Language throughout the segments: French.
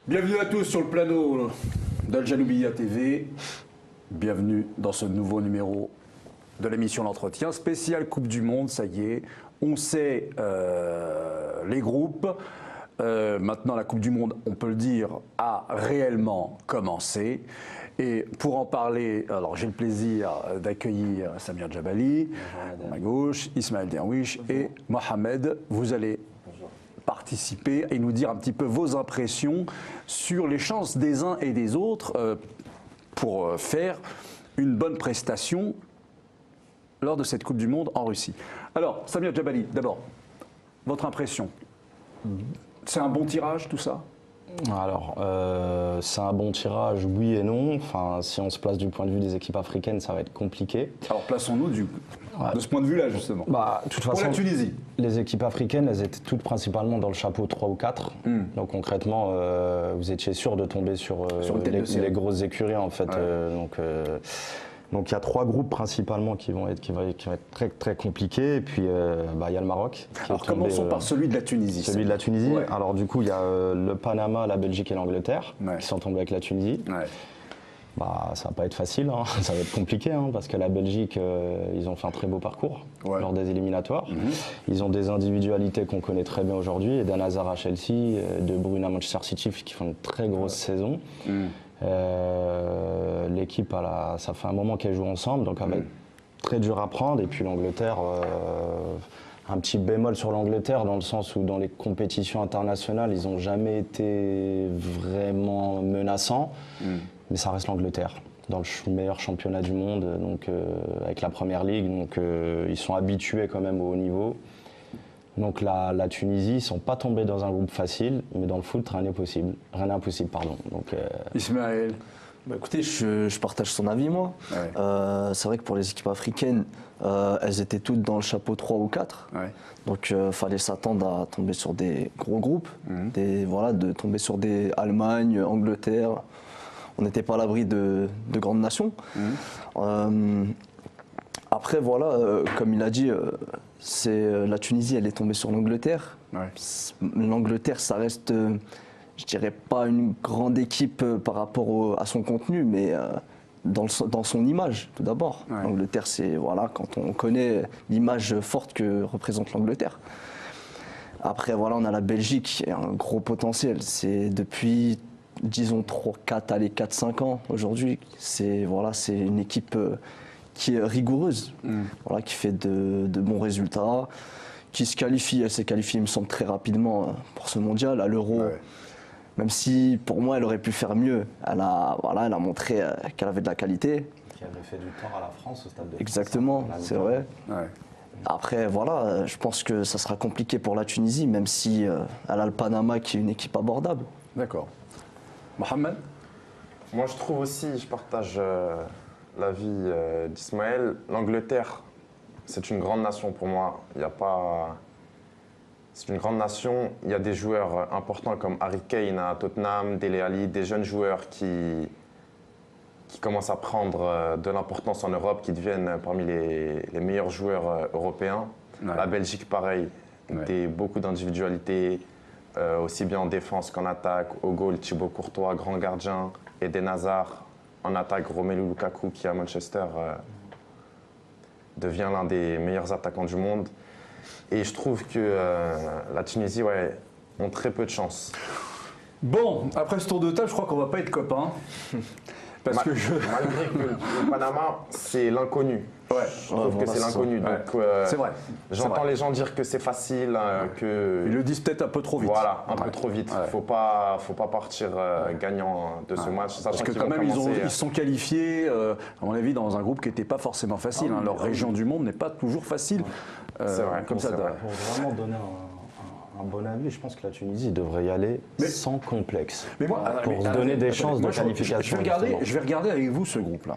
Bienvenue à tous sur le plateau d'Al Janoubia TV. Bienvenue dans ce nouveau numéro de l'émission L'Entretien, spécial Coupe du Monde, ça y est. On sait les groupes. Maintenant, la Coupe du Monde, on peut le dire, a réellement commencé. Et pour en parler, alors j'ai le plaisir d'accueillir Samir Djabali, à ma gauche, Ismaël Derwish et Mohamed. Vous allez participer et nous dire un petit peu vos impressions sur les chances des uns et des autres pour faire une bonne prestation lors de cette Coupe du Monde en Russie. Alors, Samir Djabali, d'abord, votre impression. C'est un bon tirage tout ça ? Alors, c'est un bon tirage, oui et non. Enfin, si on se place du point de vue des équipes africaines, ça va être compliqué. Alors, plaçons-nous de ce point de vue-là, justement. Bah, de toute façon, pour la Tunisie. Les équipes africaines, elles étaient toutes principalement dans le chapeau 3 ou 4. Donc, concrètement, vous étiez sûr de tomber sur les grosses écuries, en fait. Donc il y a 3 groupes principalement qui vont être très très compliqués, et puis il y a le Maroc. Alors commençons par celui de la Tunisie. Celui de la Tunisie. Ouais. Alors du coup il y a le Panama, la Belgique et l'Angleterre qui sont tombés avec la Tunisie. Ouais. Ça va pas être facile, hein. Ça va être compliqué, hein, parce que la Belgique, ils ont fait un très beau parcours lors des éliminatoires. Ils ont des individualités qu'on connaît très bien aujourd'hui, Eden Hazard à Chelsea, De Bruyne à Manchester City, qui font une très grosse saison. L'équipe, ça fait un moment qu'elle joue ensemble, donc elle va être très dur à prendre. Et puis l'Angleterre, un petit bémol sur l'Angleterre, dans le sens où dans les compétitions internationales, ils n'ont jamais été vraiment menaçants, mais ça reste l'Angleterre, dans le meilleur championnat du monde, donc, avec la Première Ligue, donc ils sont habitués quand même au haut niveau. Donc la Tunisie, ils ne sont pas tombés dans un groupe facile, mais dans le foot, rien n'est possible. Rien n'est impossible, pardon. Donc, Ismaël. Écoutez, je partage son avis, moi. Ouais. C'est vrai que pour les équipes africaines, elles étaient toutes dans le chapeau 3 ou 4. Ouais. Donc il fallait s'attendre à tomber sur des gros groupes, de tomber sur des Allemagne, Angleterre. On n'était pas à l'abri de grandes nations. Après, comme il a dit, la Tunisie, elle est tombée sur l'Angleterre. Ouais. L'Angleterre, ça reste, je dirais pas une grande équipe par rapport à son contenu, mais dans son image, tout d'abord. Ouais. L'Angleterre, c'est, quand on connaît l'image forte que représente l'Angleterre. Après, on a la Belgique, qui a un gros potentiel. C'est depuis, disons, 4-5 ans aujourd'hui. C'est une équipe qui est rigoureuse, qui fait de bons résultats, qui se qualifie. Elle s'est qualifiée, il me semble, très rapidement pour ce mondial, à l'Euro. Ouais. Même si, pour moi, elle aurait pu faire mieux. Elle a montré qu'elle avait de la qualité. Qui avait fait du tort à la France au Stade de France. Exactement, c'est vrai. Ouais. Après, je pense que ça sera compliqué pour la Tunisie, même si elle a le Panama, qui est une équipe abordable. D'accord. Mohamed ? Moi, je trouve aussi, je partage l'avis d'Ismaël. L'Angleterre, c'est une grande nation pour moi. C'est une grande nation. Il y a des joueurs importants comme Harry Kane à Tottenham, Dele Alli, des jeunes joueurs qui commencent à prendre de l'importance en Europe, qui deviennent parmi les meilleurs joueurs européens. Ouais. La Belgique, pareil, beaucoup d'individualités, aussi bien en défense qu'en attaque. Au goal, Thibaut Courtois, grand gardien, Eden Hazard. En attaque, Romelu Lukaku, qui à Manchester devient l'un des meilleurs attaquants du monde. Et je trouve que la Tunisie ont très peu de chance. Bon, après ce tour de table, je crois qu'on ne va pas être copains. Malgré que le Panama, c'est l'inconnu. Ouais, je trouve que c'est l'inconnu. Donc, c'est vrai. J'entends les gens dire que c'est facile, que... Ils le disent peut-être un peu trop vite. Voilà, un peu trop vite. Il ne faut pas partir gagnant de ce match. Parce que quand même, ils sont qualifiés, à mon avis, dans un groupe qui n'était pas forcément facile. Leur région du monde n'est pas toujours facile. C'est vrai. Comme ça, pour vraiment donner un bon avis, je pense que la Tunisie devrait y aller sans complexe. Mais moi, pour se donner des chances de qualification. Je vais regarder avec vous ce groupe-là.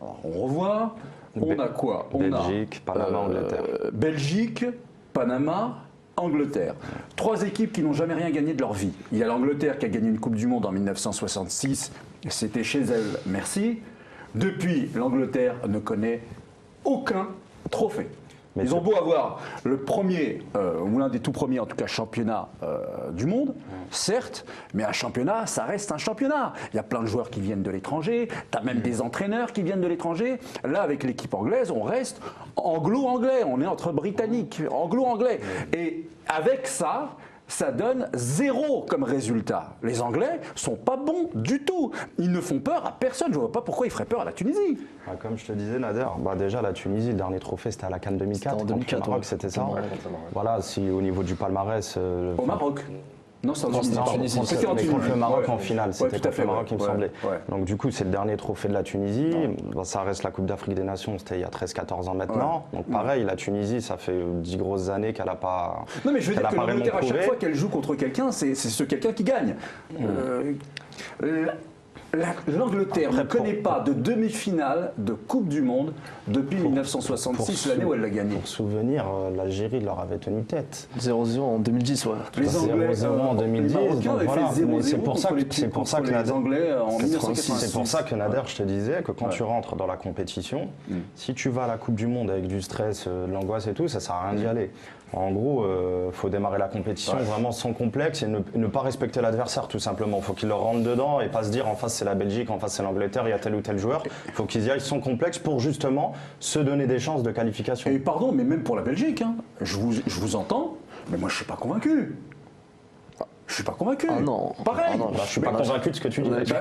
On revoit, on a quoi? Belgique, Panama, Angleterre. Belgique, Panama, Angleterre. 3 équipes qui n'ont jamais rien gagné de leur vie. Il y a l'Angleterre qui a gagné une Coupe du Monde en 1966. C'était chez elle, merci. Depuis, l'Angleterre ne connaît aucun trophée. Mais Ils ont beau avoir le premier, ou l'un des tout premiers en tout cas, championnats du monde, certes, mais un championnat, ça reste un championnat. Il y a plein de joueurs qui viennent de l'étranger, tu as même des entraîneurs qui viennent de l'étranger. Là, avec l'équipe anglaise, on reste anglo-anglais, on est entre britanniques, anglo-anglais. Et avec ça, ça donne 0 comme résultat. Les Anglais sont pas bons du tout. Ils ne font peur à personne. Je vois pas pourquoi ils feraient peur à la Tunisie. Comme je te disais, Nader, déjà la Tunisie, le dernier trophée, c'était à la CAN 2004. C'était en 2004, contre le Maroc, ouais. c'était ça. Ouais. Voilà, si au niveau du palmarès. Au Maroc. Non, c'est en Tunisie. Non, pardon. c'était C'était en mais Tunisie. contre le Maroc Ouais. en finale. Ouais, C'était tout à contre fait, le Maroc, ouais. il me Ouais, semblait. ouais. Donc du coup, c'est le dernier trophée de la Tunisie. Ça reste la Coupe d'Afrique des Nations, c'était il y a 13-14 ans maintenant. Donc pareil, la Tunisie, ça fait 10 grosses années qu'elle n'a pas. Non, mais je veux qu'elle dire a que pas l'Angleterre, à vraiment chaque prouvé. fois qu'elle joue contre quelqu'un, c'est ce quelqu'un qui gagne. L'Angleterre ne connaît pas de demi-finale de Coupe du Monde depuis 1966, l'année où elle l'a gagnée. Pour souvenir, l'Algérie leur avait tenu tête. 0-0 en 2010, ouais. Les Anglais, 0-0 en 2010, les Marocains donc avaient voilà. fait 0-0 Mais c'est pour ça contre que- c'est pour ça que les Nader- Anglais en 86. 1986. C'est pour ça que Nader, je te disais que quand tu rentres dans la compétition, si tu vas à la Coupe du Monde avec du stress, de l'angoisse et tout, ça sert à rien d'y aller. En gros, faut démarrer la compétition vraiment sans complexe et ne pas respecter l'adversaire tout simplement. Il faut qu'ils leur rentrent dedans et pas se dire en face c'est la Belgique, en face c'est l'Angleterre, il y a tel ou tel joueur. Il faut qu'ils y aillent sans complexe pour justement se donner des chances de qualification. Et pardon, mais même pour la Belgique, hein, je vous entends, mais moi je suis pas convaincu. Je suis pas convaincu. Ah non. Pareil. Ah non, Je suis pas convaincu de ce que tu dis. Ouais, Je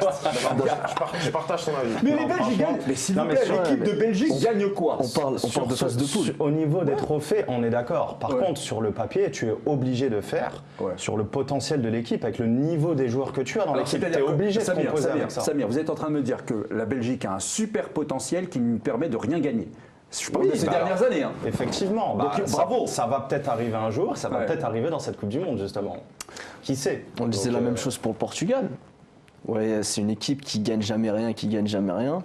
partage ton avis. Mais les Belges gagnent. Mais s'il Non, vous mais plaît, sur- l'équipe de Belgique gagne quoi? On parle de phase de poule. Au niveau des trophées, on est d'accord. Par Ouais. contre, sur le papier, tu es obligé de faire Ouais. sur le potentiel de l'équipe, avec le niveau des joueurs que tu as dans Alors, l'équipe. Tu c'est-à-dire es que- obligé de Samir, composer Samir, avec ça. Samir, vous êtes en train de me dire que la Belgique a un super potentiel qui lui permet de rien gagner. Je parle Oui, de ces bah dernières années. Hein. Effectivement. Donc, ça- bravo. Ça va peut-être arriver un jour, ça va Ouais. peut-être arriver dans cette Coupe du Monde, justement. Qui sait? On disait Donc, la même chose pour le Portugal. Ouais, c'est une équipe qui gagne jamais rien, qui gagne jamais rien.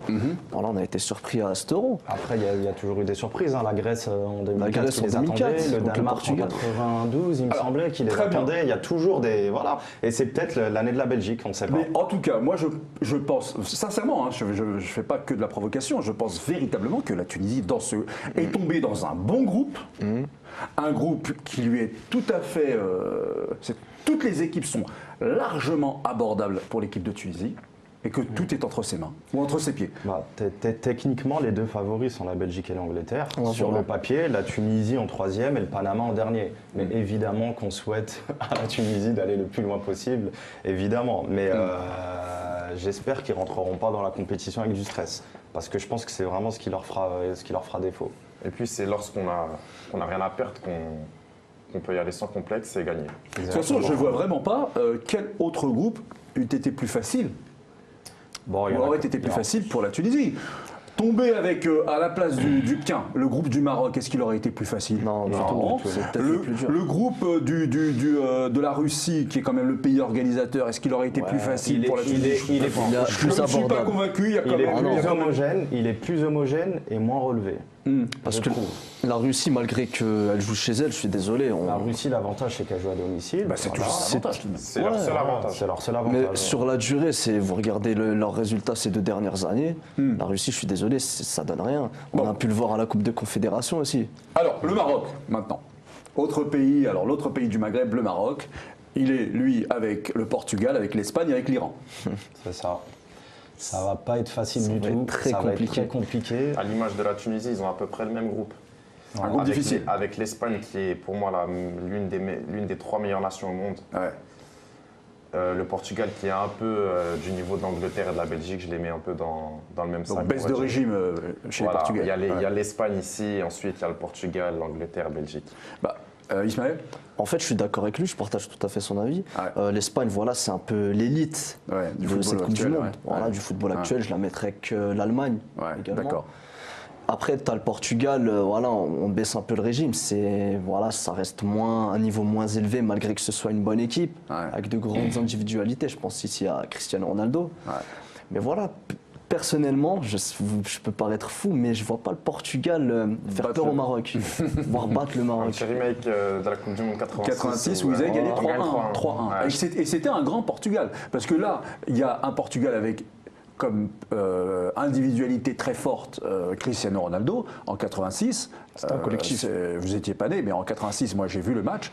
Voilà, on a été surpris à cet Euro. Après, il y a toujours eu des surprises. Hein. La Grèce en 2004, Grèce qui en les 2004, attendait. Le donc le Danemark en Portugal. 92, il me semblait, qui les très bien. attendait. Il y a toujours des... Voilà. Et c'est peut-être l'année de la Belgique, on ne sait pas. Mais en tout cas, moi je pense, sincèrement, hein, je ne fais pas que de la provocation, je pense véritablement que la Tunisie est tombée dans un bon groupe, un groupe qui lui est tout à fait... toutes les équipes sont largement abordables pour l'équipe de Tunisie et que tout est entre ses mains ou entre ses pieds. Bah, techniquement, les deux favoris sont la Belgique et l'Angleterre. Ouais, Sur voilà. le papier, la Tunisie en troisième et le Panama en dernier. Mais évidemment qu'on souhaite à la Tunisie d'aller le plus loin possible, évidemment. Mais j'espère qu'ils ne rentreront pas dans la compétition avec du stress. Parce que je pense que c'est vraiment ce qui leur fera défaut. Et puis c'est lorsqu'on a rien à perdre qu'on peut y aller sans complexe et gagner. De toute façon, je ne vois vraiment pas quel autre groupe eût été plus facile. Bon, il y Ou en a aurait que- été plus il y en a- facile pour la Tunisie. Tomber avec, à la place du Quin, le groupe du Maroc, est-ce qu'il aurait été plus facile? Non, du Non. tout. C'est peut-être le plus dur. Le groupe de la Russie, qui est quand même le pays organisateur, est-ce qu'il aurait été plus facile pour la Tunisie? Il a Je ne plus suis pas abordable. convaincu, il y a quand Il est même... plus il y a quand même- homogène, il est plus homogène et moins relevé. Parce je que trouve. la Russie, malgré qu'elle joue chez elle, je suis désolé. La Russie, l'avantage, c'est qu'elle joue à domicile. Bah, c'est Voilà. toujours un avantage. C'est leur seul avantage. C'est leur seul Mais avantage. sur la durée, vous regardez leurs résultats ces 2 dernières années, la Russie, je suis désolé, ça donne rien. On a pu le voir à la Coupe de Confédération aussi. Alors, le Maroc, maintenant. Autre pays, alors l'autre pays du Maghreb, le Maroc, il est, lui, avec le Portugal, avec l'Espagne, avec l'Iran. C'est ça. Ça va pas être facile Ça du va tout. être très ça va être compliqué. très compliqué. À l'image de la Tunisie, ils ont à peu près le même groupe. Un groupe Avec difficile. avec l'Espagne qui est pour moi l'une des 3 meilleures nations au monde. Ouais. Le Portugal qui est un peu du niveau de l'Angleterre et de la Belgique, je les mets un peu dans le même sac. Donc, baisse on va de dire. régime chez Voilà, les Portugais. il y a l'Espagne ici, et ensuite il y a le Portugal, l'Angleterre, Belgique. Bah, Ismaël? En fait, je suis d'accord avec lui, je partage tout à fait son avis. Ouais. L'Espagne, voilà, c'est un peu l'élite Ouais, du de football cette Coupe du actuel, Monde. ouais. Voilà, Ouais. du football Ouais. actuel, je la mettrais avec l'Allemagne Ouais, également. d'accord. Après, tu as le Portugal, voilà, on baisse un peu le régime. Voilà, ça reste un niveau moins élevé, malgré que ce soit une bonne équipe, Ouais. avec de grandes individualités. Je pense ici à Cristiano Ronaldo. Ouais. Mais voilà, personnellement, je peux paraître fou, mais je vois pas le Portugal faire Battre peur le- au Maroc, voire battre le Un Maroc. petit remake de la Coupe du Monde 86 où vous avez gagné on gagne 3-1. 3-1. Ouais. Et c'était un grand Portugal. Parce que là, il y a un Portugal avec comme individualité très forte Cristiano Ronaldo en 86. C'était un collectif. Vous étiez pas né, mais en 86, moi j'ai vu le match.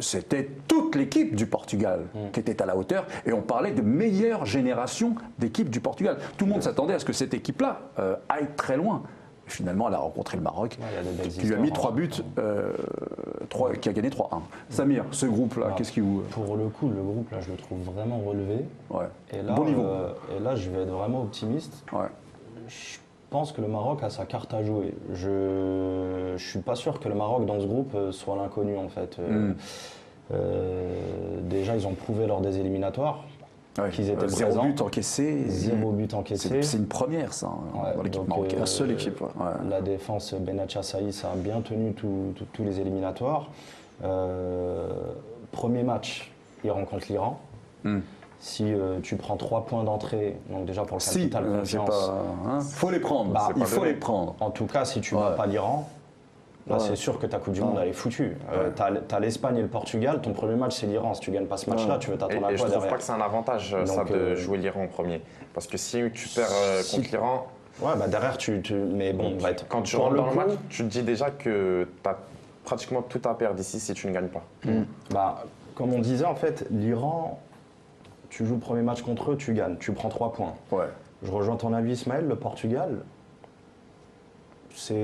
C'était toute l'équipe du Portugal qui était à la hauteur, et on parlait de meilleure génération d'équipe du Portugal. Tout le monde s'attendait à ce que cette équipe-là aille très loin. Finalement, elle a rencontré le Maroc, qui lui a mis 3 buts, qui a gagné 3-1. Samir, ce groupe-là, qu'est-ce qui vous... Pour le coup, le groupe, là, je le trouve vraiment relevé. Ouais. Et là, Bon niveau. Et là, je vais être vraiment optimiste. Ouais. Je pense que le Maroc a sa carte à jouer. Je suis pas sûr que le Maroc, dans ce groupe, soit l'inconnu, en fait. Déjà, ils ont prouvé lors des éliminatoires qu'ils étaient présents. 0 but encaissé. 0 but encaissé. C'est une première, ça, dans l'équipe marocaine. La seule équipe, ouais. La défense Benatia Saïs a bien tenu tous les éliminatoires. Premier match, ils rencontrent l'Iran. Si tu prends 3 points d'entrée, donc déjà pour le capital confiance, faut les prendre. Il faut les prendre. En tout cas, si tu ne bats pas l'Iran, là c'est sûr que ta Coupe du Monde elle est foutue. Tu as l'Espagne et le Portugal, ton premier match c'est l'Iran. Si tu ne gagnes pas ce match-là, tu veux t'attendre à quoi derrière. Je trouve pas que c'est un avantage ça de jouer l'Iran en premier. Parce que si tu perds contre l'Iran... Ouais, bah derrière mais bon, quand tu rentres dans le match, tu te dis déjà que tu as pratiquement tout à perdre ici si tu ne gagnes pas. Bah, comme on disait en fait, l'Iran... Tu joues le premier match contre eux, tu gagnes, tu prends 3 points. Ouais. Je rejoins ton avis, Ismaël, le Portugal, c'est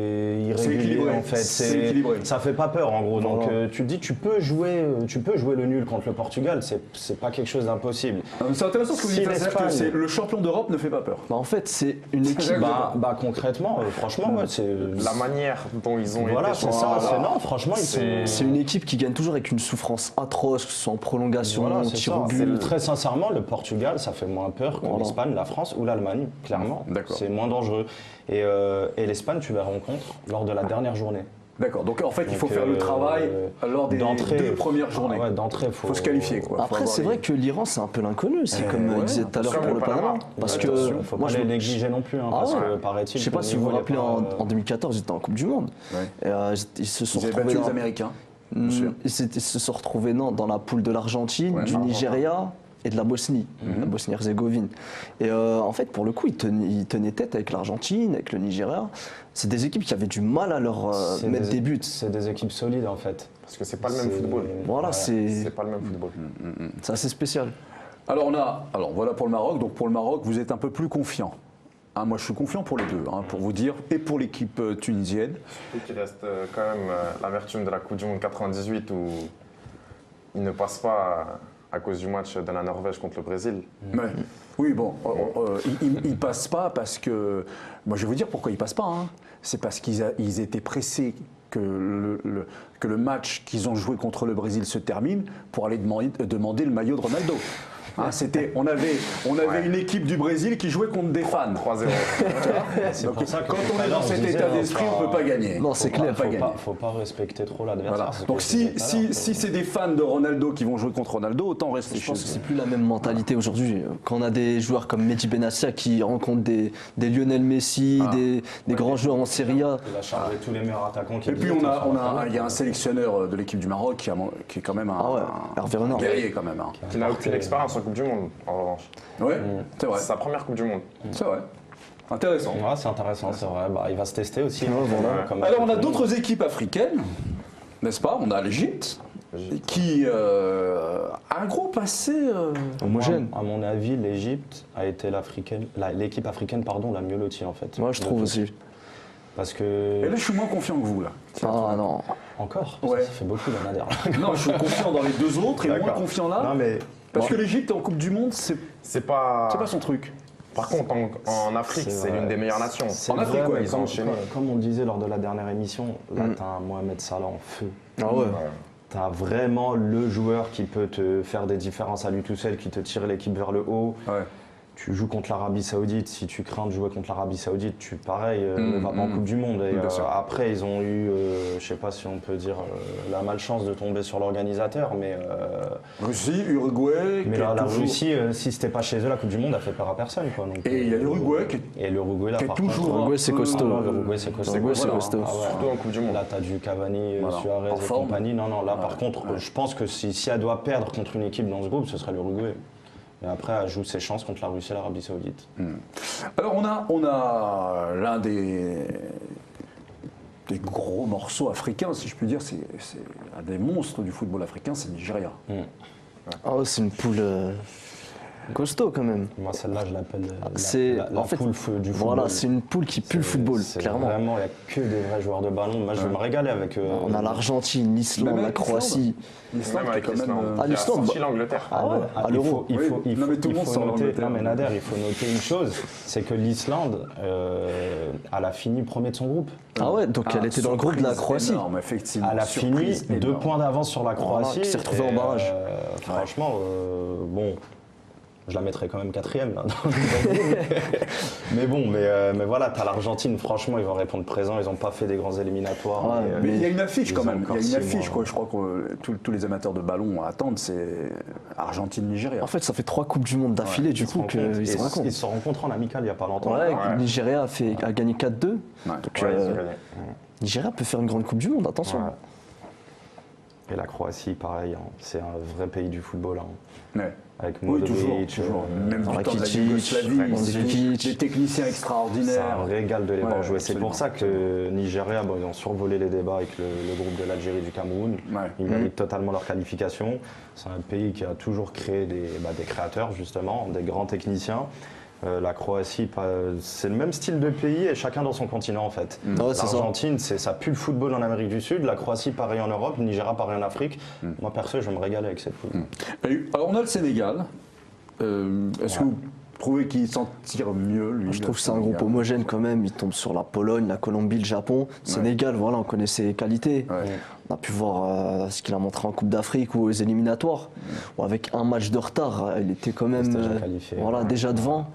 irrégulier équilibré. en fait. C'est équilibré. Ça fait pas peur en gros. Non, Donc non. tu te dis tu peux jouer le nul contre le Portugal, c'est pas quelque chose d'impossible. C'est intéressant ce que vous Si dites, c'est-à-dire que le champion d'Europe ne fait pas peur. Bah, en fait, c'est une équipe. Bah concrètement, franchement, ouais, c'est La manière dont ils ont voilà, été... c'est ça. Non, franchement, ils sont. C'est une équipe qui gagne toujours avec une souffrance atroce, que ce soit en prolongation, Voilà, en c'est tir ça. au but. Très sincèrement, le Portugal, ça fait moins peur que l'Espagne, la France ou l'Allemagne, clairement. D'accord. C'est moins dangereux. Et l'Espagne, tu la rencontres lors de la dernière journée. D'accord, donc en fait, il faut faire le travail lors des 2 premières journées. Ouais, d'entrée, faut se qualifier, quoi. Après, c'est vrai que l'Iran, c'est un peu l'inconnu. C'est comme ouais, disait tout à l'heure attention, pour le le Panama. Panama. Parce que faut moi, pas je les me- négliger non plus, hein, Ah parce ouais. que paraît-il. Je sais pas que si le vous vous niveau rappelez, n'est pas, en 2014, ils étaient en Coupe du Monde. Ouais. Et, ils se sont Ils avaient retrouvés battu les dans- Américains. Ils se sont retrouvés dans la poule de l'Argentine, Ouais, du Argentine. Nigeria et de la Bosnie, la Bosnie-Herzégovine. Et en fait, pour le coup, ils tenaient tête avec l'Argentine, avec le Nigeria. C'est des équipes qui avaient du mal à leur c'est mettre des buts. C'est des équipes solides en fait. Parce que c'est pas le même football. Voilà, C'est c'est pas le même football. assez spécial. Alors voilà pour le Maroc. Donc pour le Maroc, vous êtes un peu plus confiant. Hein, moi, je suis confiant pour les deux, pour vous dire, et pour l'équipe tunisienne. Surtout qu'il reste quand même l'amertume de la Coupe du Monde 98 où il ne passe pas à cause du match de la Norvège contre le Brésil. Ouais. Oui, bon, ils passent pas parce que... Moi, je vais vous dire pourquoi ils passent pas. C'est parce qu'ils étaient pressés que le match qu'ils ont joué contre le Brésil se termine pour aller demander le maillot de Ronaldo. On avait une équipe du Brésil qui jouait contre des fans. 3-0. C'est pour ça que Quand on est dans cet état d'esprit, on ne peut pas gagner. Non, c'est clair. Faut pas respecter trop l'adversaire. Voilà. c'est ce Donc que je disais tout à l'heure. si c'est des fans de Ronaldo qui vont jouer contre Ronaldo, autant rester Je chez pense que eux. c'est plus la même mentalité aujourd'hui. Quand on a des joueurs comme Mehdi Benassia qui rencontrent des Lionel Messi, des grands joueurs en Serie A. Il a chargé tous les meilleurs attaquants qui Et puis il y a un sélectionneur de l'équipe du Maroc qui est quand même Ah ouais, Hervé Renard. guerrier quand même. Il n'a aucune expérience en Coupe du Monde, en revanche. Ouais, c'est vrai. C'est sa première Coupe du Monde. C'est vrai. Intéressant. Ouais, c'est intéressant, c'est vrai. Bah, il va se tester aussi. Ouais, voilà. Comme Alors on a tout le monde. d'autres équipes africaines, n'est-ce pas? On a l'Égypte qui a un groupe assez... Homogène. À mon avis, l'Égypte a été l'équipe africaine la mieux lotie en fait. Moi, je De trouve tout. aussi. Parce Et que là je suis moins confiant que vous là. Ah non. encore, Ouais. ça fait beaucoup d'en adhère. Non, je suis confiant dans les deux autres et moins D'accord. confiant là. Non mais Parce que l'Égypte en Coupe du Monde, c'est C'est pas... pas son truc. Par contre, en Afrique, c'est vrai. l'une des meilleures nations. c'est En Afrique, vrai, ouais, mais ils ont enchaîné. comme on le disait lors de la dernière émission, là t'as un Mohamed Salah en feu. Ah ouais. T'as vraiment le joueur qui peut te faire des différences à lui tout seul, qui te tire l'équipe vers le haut. Ouais. Tu joues contre l'Arabie Saoudite, si tu crains de jouer contre l'Arabie Saoudite, ne vas pas en Coupe du Monde. Et, Bien sûr. après, ils ont eu, je sais pas si on peut dire, la malchance de tomber sur l'organisateur, mais Russie, Uruguay, qui est la toujours- Russie, si c'était pas chez eux, la Coupe du Monde a fait peur à personne. Quoi, donc, Et il y a l'Uruguay qui est et l'Uruguay, là, qui est par toujours contre, un Uruguay, c'est peu- costaud. l'Uruguay, c'est costaud. Uruguay, c'est Voilà. costaud. Ah ouais. Surtout en Coupe du Monde. Là, tu as du Cavani, Voilà. Suarez En et forme. compagnie. Non, là, par contre, je pense que si elle doit perdre contre une équipe dans ce groupe, ce serait l'Uruguay. Et après, elle joue ses chances contre la Russie et l'Arabie Saoudite. Alors on a l'un des gros morceaux africains, si je puis dire, c'est un des monstres du football africain, c'est le Nigeria. Ah ouais, c'est une poule costaud quand même. Moi, celle-là, je l'appelle C'est la en fait, poule du football. voilà, c'est une poule qui pue le football, clairement. Vraiment, il n'y a que des vrais joueurs de ballon. Moi, je vais me régaler avec. On a l'Argentine, l'Islande, Même la avec Croatie. L'Islande, Même qui est avec quand même. l'Islande. Ah, Qui a l'Islande, sorti l'Angleterre. Ah ouais, à l'Euro. Il faut Non, mais tout le monde sort noter, l'Angleterre. non, mais Nader, il faut noter une chose, c'est que l'Islande, elle a fini premier de son groupe. Ah ouais, donc elle était dans le groupe de la Surprise Croatie. énorme, effectivement. Elle a fini Surprise 2 énorme. points d'avance sur la Croatie. qui s'est retrouvée et, en barrage. Franchement, bon, je la mettrais quand même 4e là, dans le groupe. Mais bon, mais voilà, t'as l'Argentine, franchement, ils vont répondre présent, ils n'ont pas fait des grands éliminatoires. Ouais, Mais il y a une affiche ils quand ont même. Il y a encore une 6 affiche, mois. quoi. Je crois que tous les amateurs de ballon attendent, c'est Argentine-Nigeria. En fait, ça fait 3 Coupes du Monde d'affilée, du coup, qu'ils se rencontrent. Ils se rencontrent en amical il n'y a pas longtemps. Ouais, Ouais. Nigeria a gagné 4-2. Ouais. Donc, Ouais, ils ont gagné. Nigeria peut faire une grande Coupe du Monde, attention. Ouais. Et la Croatie, pareil, hein, c'est un vrai pays du football. Hein. Ouais. Avec Oui, Modric, toujours. Même du temps de la Rakitic, Yougoslavie, Mandzukic. des techniciens c'est extraordinaires. un régal de les voir Ouais, jouer. C'est absolument. pour ça que Nigeria, bon, ils ont survolé les débats avec le groupe de l'Algérie et du Cameroun. Ouais. Ils méritent totalement leur qualification. C'est un pays qui a toujours créé des créateurs, justement, des grands techniciens. La Croatie, c'est le même style de pays et chacun dans son continent en fait. Ouais, c'est ça. L'Argentine, ça pue le football en Amérique du Sud, la Croatie pareil en Europe, le Nigeria pareil en Afrique. Moi perso, je vais me régaler avec cette poule. Alors on a le Sénégal. Est-ce que vous trouvez qu'il s'en tire mieux, lui Je trouve le que c'est un groupe Sénégal homogène quand même. Il tombe sur la Pologne, la Colombie, le Japon. Sénégal, voilà, on connaît ses qualités. Ouais. On a pu voir ce qu'il a montré en Coupe d'Afrique ou aux éliminatoires. Bon, avec un match de retard, il était quand même C'était déjà qualifié. voilà, déjà devant.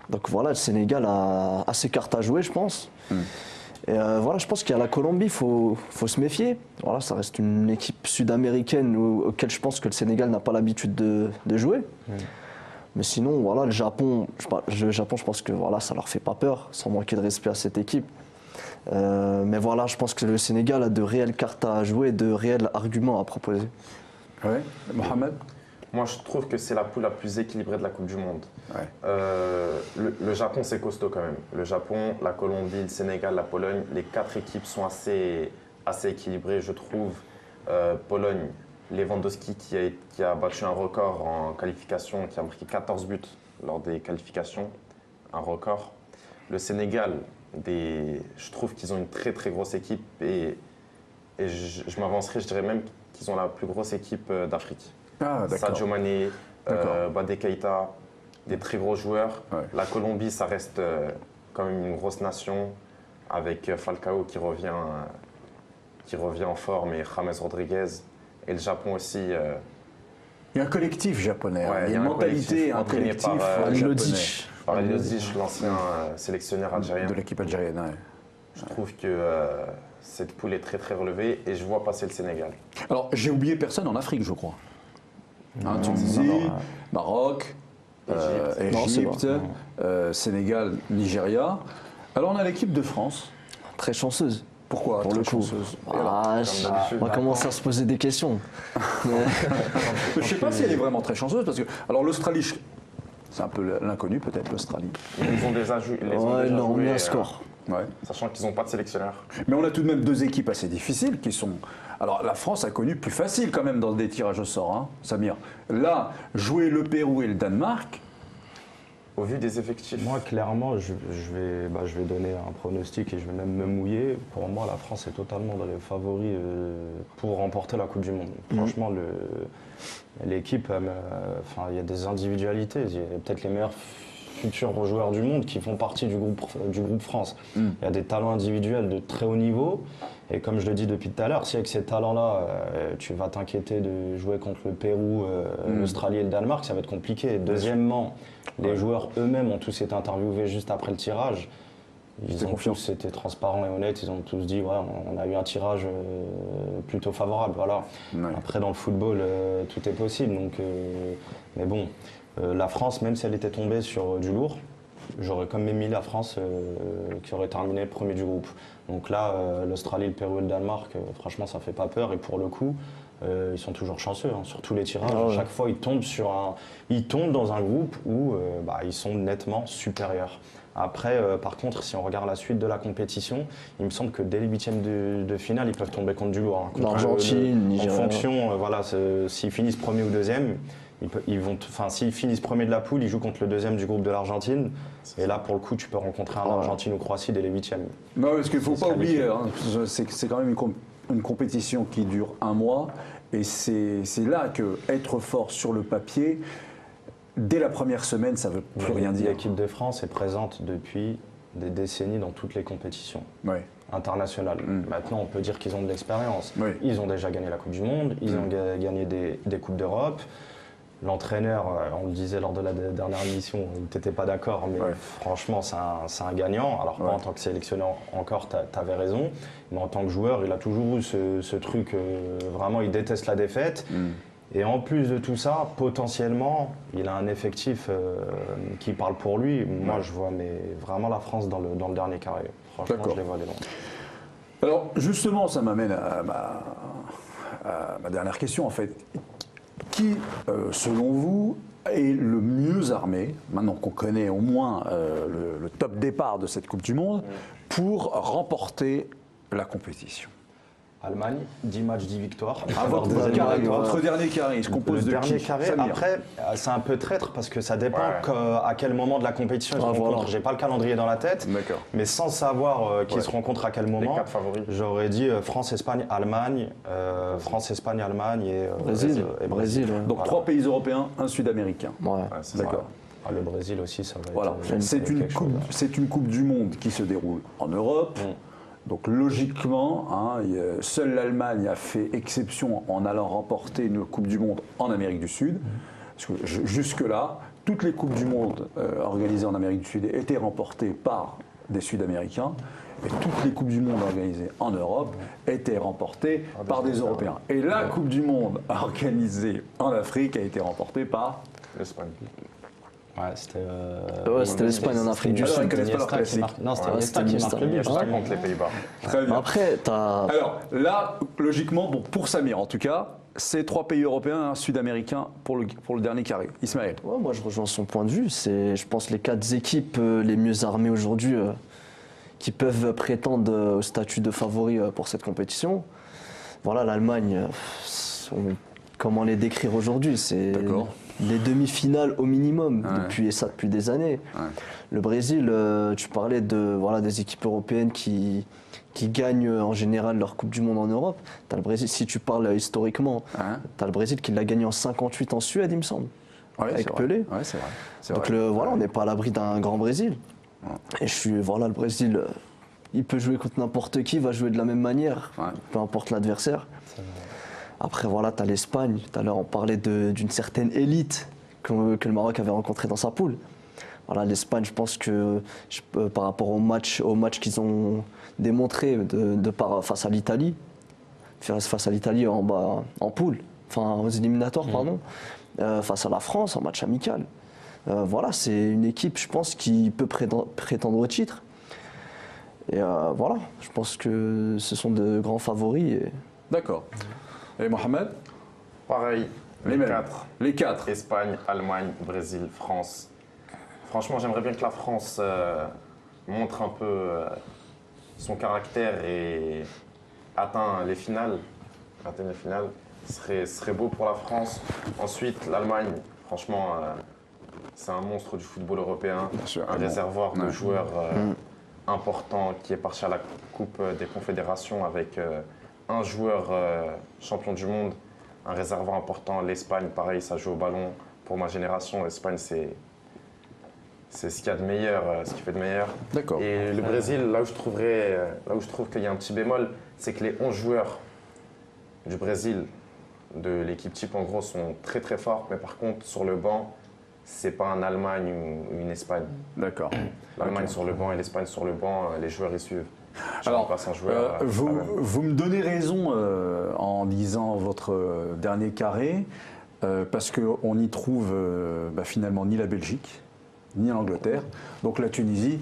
Donc voilà, le Sénégal a ses cartes à jouer, je pense. Et voilà, je pense qu'il y a la Colombie, il faut se méfier. Voilà, ça reste une équipe sud-américaine auquel je pense que le Sénégal n'a pas l'habitude de jouer. Mais sinon, voilà, le Japon, je pense que voilà, ça leur fait pas peur, sans manquer de respect à cette équipe. Mais voilà, je pense que le Sénégal a de réelles cartes à jouer, de réels arguments à proposer. Ouais. Mohamed. Moi, je trouve que c'est la poule la plus équilibrée de la Coupe du Monde. Ouais. Le Japon, c'est costaud quand même. Le Japon, la Colombie, le Sénégal, la Pologne, les 4 équipes sont assez équilibrées, je trouve. Pologne, Lewandowski qui a battu un record en qualification, qui a marqué 14 buts lors des qualifications, un record. Le Sénégal, je trouve qu'ils ont une très très grosse équipe et je m'avancerai, je dirais même qu'ils ont la plus grosse équipe d'Afrique. Ah, d'accord. Sadio Mané, D'accord. Badé Keita, des très gros joueurs. Ouais. La Colombie, ça reste quand même une grosse nation avec Falcao qui revient en forme et James Rodriguez. Et le Japon aussi. Il y a un collectif japonais. Hein. Ouais, Il y a une mentalité, un entraîné collectif par, japonais. Lodic. Par Lodic, l'ancien sélectionneur algérien. De l'équipe algérienne, ouais. Je trouve que cette poule est très très relevée et je vois passer le Sénégal. Alors, j'ai oublié personne en Afrique, je crois. Hein, Tunisie, Maroc, Non, c'est Égypte, Sénégal, Nigeria. Alors, on a l'équipe de France. Très chanceuse. Pourquoi Pour très le coup. chanceuse Et alors On va commencer à se poser des questions. Je ne sais pas si elle est vraiment très chanceuse, parce que... Alors, l'Australie, c'est un peu l'inconnu, peut-être, l'Australie. Ils ont déjà joué. Ouais, ils ont mis un score. Ouais. Sachant qu'ils n'ont pas de sélectionneur. Mais on a tout de même 2 équipes assez difficiles qui sont... Alors la France a connu plus facile quand même dans des tirages au sort, hein, Samir. Là, jouer le Pérou et le Danemark, Au vu des effectifs. Moi, clairement, je vais donner un pronostic et je vais même me mouiller. Pour moi, la France est totalement dans les favoris pour remporter la Coupe du Monde. Franchement, l'équipe, il y a des individualités. Il y a peut-être les meilleurs futurs joueurs du monde qui font partie du groupe France. Il y a des talents individuels de très haut niveau. Et comme je le dis depuis tout à l'heure, si avec ces talents-là, tu vas t'inquiéter de jouer contre le Pérou, l'Australie et le Danemark, ça va être compliqué. Deuxièmement, les joueurs eux-mêmes ont tous été interviewés juste après le tirage. Ils ont tous été transparents et honnêtes. Ils ont tous dit ouais, on a eu un tirage plutôt favorable. Voilà. Ouais. Après, dans le football, tout est possible. Donc, mais bon, la France, même si elle était tombée sur du lourd, j'aurais quand même mis la France qui aurait terminé premier du groupe. Donc là, l'Australie, le Pérou et le Danemark, franchement, ça fait pas peur. Et pour le coup, ils sont toujours chanceux hein, sur tous les tirages. Ah ouais. Chaque fois, ils tombent dans un groupe où ils sont nettement supérieurs. Après, par contre, si on regarde la suite de la compétition, il me semble que dès les huitièmes de finale, ils peuvent tomber contre du lourd. Hein, contre L'Argentine, en Nigeria. fonction, s'ils finissent premier ou deuxième, s'ils finissent premier de la poule, ils jouent contre le deuxième du groupe de l'Argentine. Et là, pour le coup, tu peux rencontrer un Argentine ou Croatie dès les huitièmes. Non, parce qu'il ne faut C'est pas ce oublier, qualifié. c'est quand même une compétition qui dure un mois. Et c'est là que être fort sur le papier, dès la première semaine, ça ne veut plus rien dire. L'équipe de France est présente depuis des décennies dans toutes les compétitions Ouais. internationales. Maintenant, on peut dire qu'ils ont de l'expérience. Oui. Ils ont déjà gagné la Coupe du Monde, ils ont gagné des Coupes d'Europe. L'entraîneur, on le disait lors de la dernière émission, il n'était pas d'accord, mais franchement, c'est un gagnant. Alors, pas en tant que sélectionneur encore, tu avais raison, mais en tant que joueur, il a toujours eu ce truc, vraiment, il déteste la défaite. Et en plus de tout ça, potentiellement, il a un effectif qui parle pour lui. Moi, je vois vraiment la France dans le dernier carré. Franchement, je les vois aller loin. Alors, justement, ça m'amène à ma dernière question, en fait. Qui, selon vous, est le mieux armé, maintenant qu'on connaît au moins le top départ de cette Coupe du Monde, pour remporter la compétition? Allemagne, 10 matchs, 10 victoires. Votre dernier carré, il se compose de dernier qui? carré, Samir. après, c'est un peu traître parce que ça dépend à quel moment de la compétition ils se voilà. rencontrent. J'ai pas le calendrier dans la tête, D'accord. mais sans savoir qui se rencontrent à quel moment, 4 favoris. j'aurais dit France, Espagne, Allemagne, France, Espagne, Allemagne et Brésil. Brésil. Ouais. Donc Voilà. 3 pays européens, un sud-américain. Ouais. c'est D'accord. Ah, le Brésil aussi, ça va Voilà. être C'est une, quelque chose. une Coupe du Monde qui se déroule en Europe. Donc logiquement, seule l'Allemagne a fait exception en allant remporter une Coupe du Monde en Amérique du Sud. Parce que jusque-là, toutes les Coupes du Monde organisées en Amérique du Sud étaient remportées par des Sud-Américains. Et toutes les Coupes du Monde organisées en Europe étaient remportées par des Européens. Et la Coupe du Monde organisée en Afrique a été remportée par... l'Espagne. Ouais, c'était c'était l'Espagne en Afrique du Alors, Sud. ils connaissent pas leur classique. Non, c'était Ouais, Iniesta qui marque le but. Pas justement. contre les Pays-Bas. Très bien. Après, t'as. Alors là, logiquement, bon, pour Samir en tout cas, c'est 3 pays européens, un sud-américain pour le dernier carré. Ismaël. Ouais, moi, je rejoins son point de vue. C'est, je pense, les 4 équipes les mieux armées aujourd'hui qui peuvent prétendre au statut de favori pour cette compétition. Voilà, l'Allemagne, comment les décrire aujourd'hui? C'est D'accord. les demi-finales au minimum Ouais. depuis des années. Ouais. Le Brésil, tu parlais des équipes européennes qui gagnent en général leur Coupe du Monde en Europe. T'as le Brésil, si tu parles historiquement, Hein tu as le Brésil qui l'a gagné en 58 en Suède, il me semble. Ouais, Avec c'est vrai. Pelé. Ouais, c'est vrai. C'est Donc vrai. voilà, on n'est pas à l'abri d'un grand Brésil. Et le Brésil, il peut jouer contre n'importe qui, va jouer de la même manière, Ouais. peu importe l'adversaire. Après voilà, tu as l'Espagne. Tout à l'heure, on parlait d'une certaine élite que le Maroc avait rencontrée dans sa poule. Voilà, l'Espagne, je pense que par rapport au match qu'ils ont démontré face à l'Italie, face à l'Italie en poule, enfin aux éliminatoires, pardon, face à la France en match amical. Voilà, c'est une équipe, je pense, qui peut prétendre au titre. Et voilà, je pense que ce sont de grands favoris. D'accord. Et Mohamed? Pareil, les mêmes. 4. Les 4. Espagne, Allemagne, Brésil, France. Franchement, j'aimerais bien que la France montre un peu son caractère et atteigne les finales. Ce serait beau pour la France. Ensuite, l'Allemagne, franchement, c'est un monstre du football européen. Bien sûr, Un allemand. réservoir de Ouais. joueurs importants qui est parti à la Coupe des Confédérations avec un joueur champion du monde, un réservoir important. L'Espagne, pareil, ça joue au ballon. Pour ma génération, l'Espagne, c'est ce qu'il y a de meilleur, ce qui fait de meilleur. D'accord. Et le Brésil, là où je trouve qu'il y a un petit bémol, c'est que les 11 joueurs du Brésil, de l'équipe type en gros, sont très très forts. Mais par contre, sur le banc, c'est pas un Allemagne ou une Espagne. D'accord. L'Allemagne Ok. sur le banc et l'Espagne sur le banc, les joueurs y suivent. Je Alors, remplace un joueur. vous me donnez raison en disant votre dernier carré, parce qu'on n'y trouve finalement ni la Belgique, ni en Angleterre. Donc la Tunisie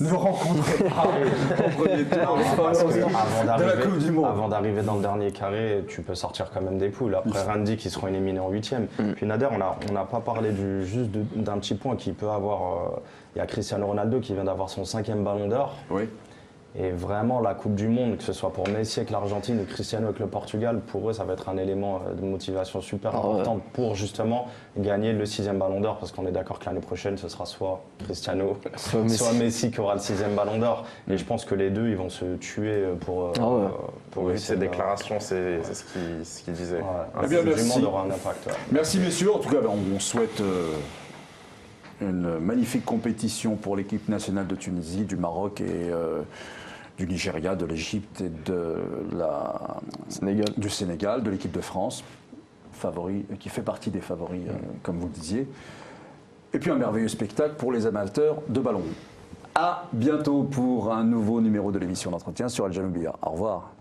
ne rencontrait pas au premier tour les favoris de la Coupe du Monde. Avant d'arriver dans le dernier carré, tu peux sortir quand même des poules. Après Randy qui seront éliminés en 8e. Puis Nader, on n'a pas parlé juste d'un petit point qu'il peut avoir. Il y a Cristiano Ronaldo qui vient d'avoir son 5e ballon d'or. Oui. Et vraiment, la Coupe du Monde, que ce soit pour Messi avec l'Argentine ou Cristiano avec le Portugal, pour eux, ça va être un élément de motivation super important pour justement gagner le 6e ballon d'or. Parce qu'on est d'accord que l'année prochaine, ce sera soit Cristiano, soit Messi qui aura le 6e ballon d'or. Et je pense que les deux, ils vont se tuer pour oui, ces déclarations, c'est ce qu'il disait. Eh bien, merci. Du monde aura un impact. Ouais. Merci messieurs. En tout cas, on souhaite une magnifique compétition pour l'équipe nationale de Tunisie, du Maroc et du Nigeria, de l'Égypte et du Sénégal, de l'équipe de France, qui fait partie des favoris, comme vous le disiez. Et puis un merveilleux spectacle pour les amateurs de ballon rond. À bientôt pour un nouveau numéro de l'émission d'entretien sur Al Janoubia. Au revoir.